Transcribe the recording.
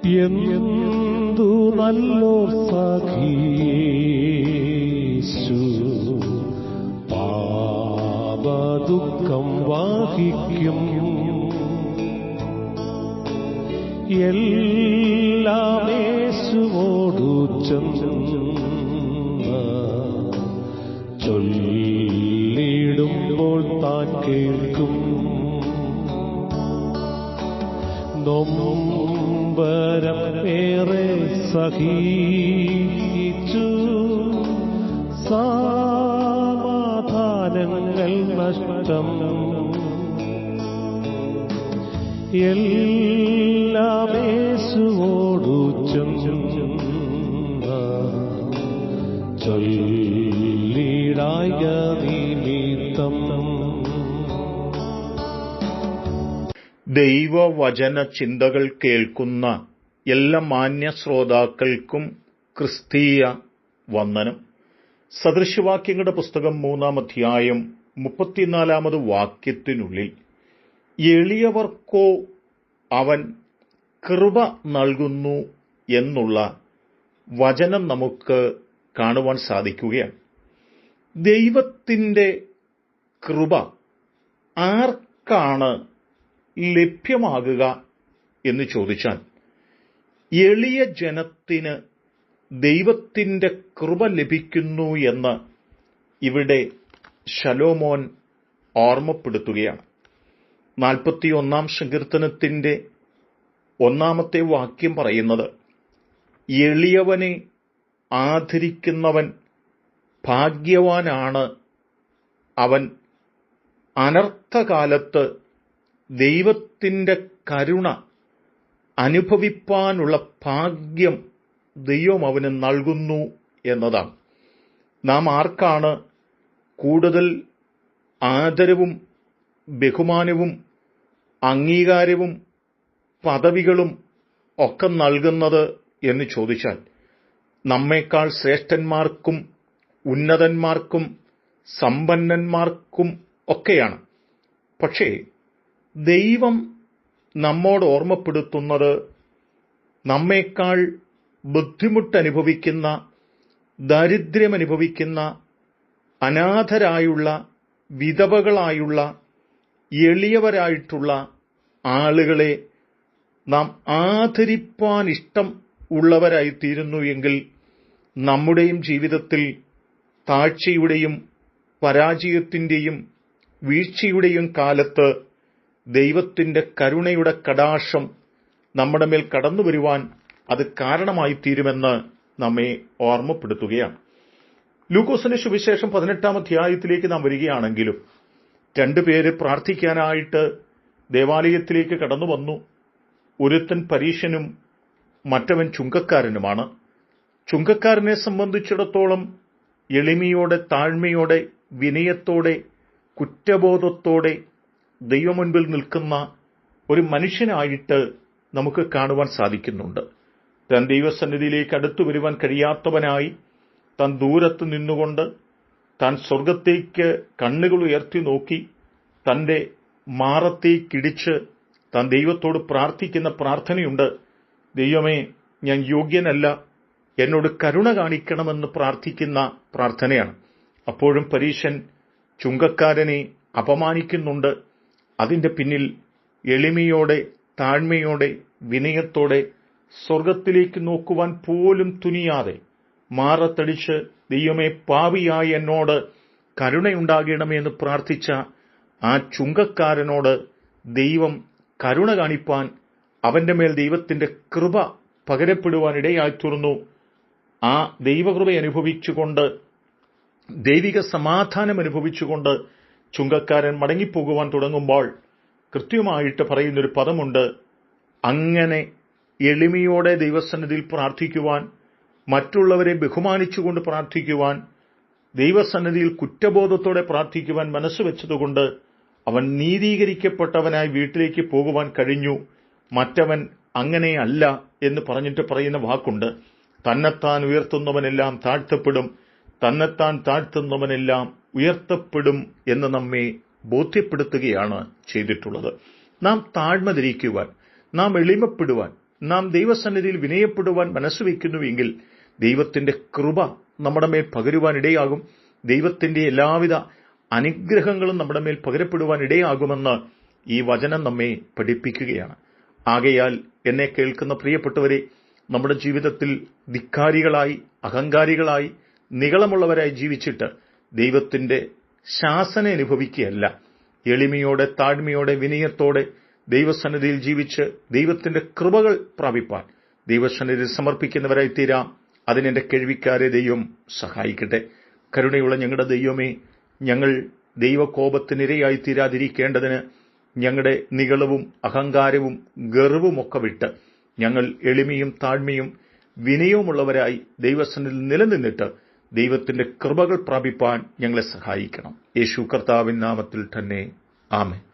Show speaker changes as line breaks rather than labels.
എന്തു നല്ലോർ സഖീശു പാപദുഃഖം വഹിക്കും. എല്ലാം യേശുവോടു ചെന്ന് ചൊല്ലിടുമ്പോൾ താൻ കേൾക്കും. നൊമ്പരം ഏറെ സഹിച്ചു സമാധാനങ്ങൾ നഷ്ടം. എല്ലാം യേശുവോടു ചെന്ന് ചൊല്ലിടായ നിമിത്തം.
ദൈവവചന ചിന്തകൾ കേൾക്കുന്ന എല്ലാ മാന്യ ശ്രോതാക്കൾക്കും ക്രിസ്തീയ വന്ദനം. സദൃശവാക്യങ്ങളുടെ പുസ്തകം 3-ാം അധ്യായം 34-ാമത് വാക്യത്തിനുള്ളിൽ എളിയവർക്കോ അവൻ കൃപ നൽകുന്നു എന്നുള്ള വചനം നമുക്ക് കാണുവാൻ സാധിക്കുകയാണ്. ദൈവത്തിൻ്റെ കൃപ ആർക്കാണ് ലഭ്യമാകുക എന്ന് ചോദിച്ചാൽ എളിയ ജനത്തിന് ദൈവത്തിൻ്റെ കൃപ ലഭിക്കുന്നു എന്ന് ഇവിടെ ശലോമോൻ ഓർമ്മപ്പെടുത്തുകയാണ്. 41-ാം സങ്കീർത്തനത്തിൻ്റെ 1-ാമത്തെ വാക്യം പറയുന്നത്, എളിയവനെ ആദരിക്കുന്നവൻ ഭാഗ്യവാനാണ്, അവൻ അനർത്ഥകാലത്ത് ദൈവത്തിൻ്റെ കരുണ അനുഭവിപ്പാനുള്ള ഭാഗ്യം ദൈവം അവന് നൽകുന്നു എന്നതാണ്. നാം ആർക്കാണ് കൂടുതൽ ആദരവും ബഹുമാനവും അംഗീകാരവും പദവികളും ഒക്കെ നൽകുന്നത് എന്ന് ചോദിച്ചാൽ നമ്മേക്കാൾ ശ്രേഷ്ഠന്മാർക്കും ഉന്നതന്മാർക്കും സമ്പന്നന്മാർക്കും ഒക്കെയാണ്. പക്ഷേ ദൈവം നമ്മോട് ഓർമ്മപ്പെടുത്തുന്നത് നമ്മേക്കാൾ ബുദ്ധിമുട്ടനുഭവിക്കുന്ന, ദാരിദ്ര്യമനുഭവിക്കുന്ന, അനാഥരായുള്ള, വിധവകളായുള്ള, എളിയവരായിട്ടുള്ള ആളുകളെ നാം ആദരിപ്പാൻ ഇഷ്ടം ഉള്ളവരായിത്തീരുന്നു എങ്കിൽ നമ്മുടെയും ജീവിതത്തിൽ താഴ്ചയുടെയും പരാജയത്തിൻ്റെയും വീഴ്ചയുടെയും കാലത്ത് ദൈവത്തിൻ്റെ കരുണയുടെ കടാക്ഷം നമ്മുടെ മേൽ കടന്നു വരുവാൻ അത് കാരണമായിത്തീരുമെന്ന് നമ്മെ ഓർമ്മപ്പെടുത്തുകയാണ്. ലൂക്കോസിന്റെ സുവിശേഷം 18-ാം അധ്യായത്തിലേക്ക് നാം വരികയാണെങ്കിലും 2 പേര് പ്രാർത്ഥിക്കാനായിട്ട് ദേവാലയത്തിലേക്ക് കടന്നു വന്നു. ഒരുത്തൻ പരീശനും മറ്റവൻ ചുങ്കക്കാരനുമാണ്. ചുങ്കക്കാരനെ സംബന്ധിച്ചിടത്തോളം എളിമയോടെ, താഴ്മയോടെ, വിനയത്തോടെ, കുറ്റബോധത്തോടെ ദൈവമുൻപിൽ നിൽക്കുന്ന ഒരു മനുഷ്യനായിട്ട് നമുക്ക് കാണുവാൻ സാധിക്കുന്നുണ്ട്. താൻ ദൈവസന്നിധിയിലേക്ക് അടുത്തു വരുവാൻ കഴിയാത്തവനായി താൻ ദൂരത്ത് നിന്നുകൊണ്ട് താൻ സ്വർഗത്തേക്ക് കണ്ണുകൾ ഉയർത്തി നോക്കി തൻ്റെ മാറത്തേക്കിടിച്ച് താൻ ദൈവത്തോട് പ്രാർത്ഥിക്കുന്ന പ്രാർത്ഥനയുണ്ട്. ദൈവമേ, ഞാൻ യോഗ്യനല്ല, എന്നോട് കരുണ കാണിക്കണമെന്ന് പ്രാർത്ഥിക്കുന്ന പ്രാർത്ഥനയാണ്. അപ്പോഴും പരീശൻ ചുങ്കക്കാരനെ അപമാനിക്കുന്നുണ്ട്. അതിൻ്റെ പിന്നിൽ എളിമയോടെ, താഴ്മയോടെ, വിനയത്തോടെ സ്വർഗത്തിലേക്ക് നോക്കുവാൻ പോലും തുനിയാതെ മാറത്തടിച്ച് ദൈവമേ, പാപിയായ എന്നോട് കരുണയുണ്ടാകണമേ എന്ന് പ്രാർത്ഥിച്ച ആ ചുങ്കക്കാരനോട് ദൈവം കരുണ കാണിപ്പാൻ, അവന്റെ മേൽ ദൈവത്തിന്റെ കൃപ പകരപ്പെടുവാൻ ഇടയായിത്തീർന്നു. ആ ദൈവകൃപ അനുഭവിച്ചുകൊണ്ട്, ദൈവിക സമാധാനം അനുഭവിച്ചുകൊണ്ട് ചുങ്കക്കാരൻ മടങ്ങിപ്പോകുവാൻ തുടങ്ങുമ്പോൾ കൃത്യമായിട്ട് പറയുന്നൊരു പദമുണ്ട്. അങ്ങനെ എളിമയോടെ ദൈവസന്നിധിയിൽ പ്രാർത്ഥിക്കുവാൻ, മറ്റുള്ളവരെ ബഹുമാനിച്ചുകൊണ്ട് പ്രാർത്ഥിക്കുവാൻ, ദൈവസന്നിധിയിൽ കുറ്റബോധത്തോടെ പ്രാർത്ഥിക്കുവാൻ മനസ്സുവെച്ചതുകൊണ്ട് അവൻ നീതീകരിക്കപ്പെട്ടവനായി വീട്ടിലേക്ക് പോകുവാൻ കഴിഞ്ഞു. മറ്റവൻ അങ്ങനെയല്ല എന്ന് പറഞ്ഞിട്ട് പറയുന്ന വാക്കുണ്ട്. തന്നെത്താൻ ഉയർത്തുന്നവനെല്ലാം താഴ്ത്തപ്പെടും, തന്നെത്താൻ താഴ്ത്തുന്നവനെല്ലാം ഉയർത്തപ്പെടും എന്ന് നമ്മെ ബോധ്യപ്പെടുത്തുകയാണ് ചെയ്തിട്ടുള്ളത്. നാം താഴ്മ ധരിക്കുവാൻ, നാം എളിമപ്പെടുവാൻ, നാം ദൈവസന്നിധിയിൽ വിനയപ്പെടുവാൻ മനസ്സുവെക്കുന്നുവെങ്കിൽ ദൈവത്തിന്റെ കൃപ നമ്മുടെ മേൽ പകരുവാൻ ഇടയാകും. ദൈവത്തിന്റെ എല്ലാവിധ അനുഗ്രഹങ്ങളും നമ്മുടെ മേൽ പകരപ്പെടുവാൻ ഇടയാകുമെന്ന് ഈ വചനം നമ്മെ പഠിപ്പിക്കുകയാണ്. ആകയാൽ എന്നെ കേൾക്കുന്ന പ്രിയപ്പെട്ടവരെ, നമ്മുടെ ജീവിതത്തിൽ ധിക്കാരികളായി, അഹങ്കാരികളായി, നിഗളമുള്ളവരായി ജീവിച്ചിട്ട് ദൈവത്തിന്റെ ശാസന അനുഭവിക്കുകയല്ല, എളിമയോടെ, താഴ്മയോടെ, വിനയത്തോടെ ദൈവസന്നിധിയിൽ ജീവിച്ച് ദൈവത്തിന്റെ കൃപകൾ പ്രാപിപ്പാൻ ദൈവസന്നിധിയിൽ സമർപ്പിക്കുന്നവരായി തീരാം. അതിനെന്റെ കേൾവിക്കാരെ ദൈവം സഹായിക്കട്ടെ. കരുണയുള്ള ഞങ്ങളുടെ ദൈവമേ, ഞങ്ങൾ ദൈവകോപത്തിനിരയായി തീരാതിരിക്കേണ്ടതിന് ഞങ്ങളുടെ നിഗളവും അഹങ്കാരവും ഗർവവുമൊക്കെ വിട്ട് ഞങ്ങൾ എളിമയും താഴ്മയും വിനയവുമുള്ളവരായി ദൈവസന്നിധിയിൽ നിലനിന്നിട്ട് ദൈവത്തിന്റെ കൃപകൾ പ്രാപിപ്പാൻ ഞങ്ങളെ സഹായിക്കണം. യേശു കർത്താവിൻ നാമത്തിൽ തന്നെ ആമേൻ.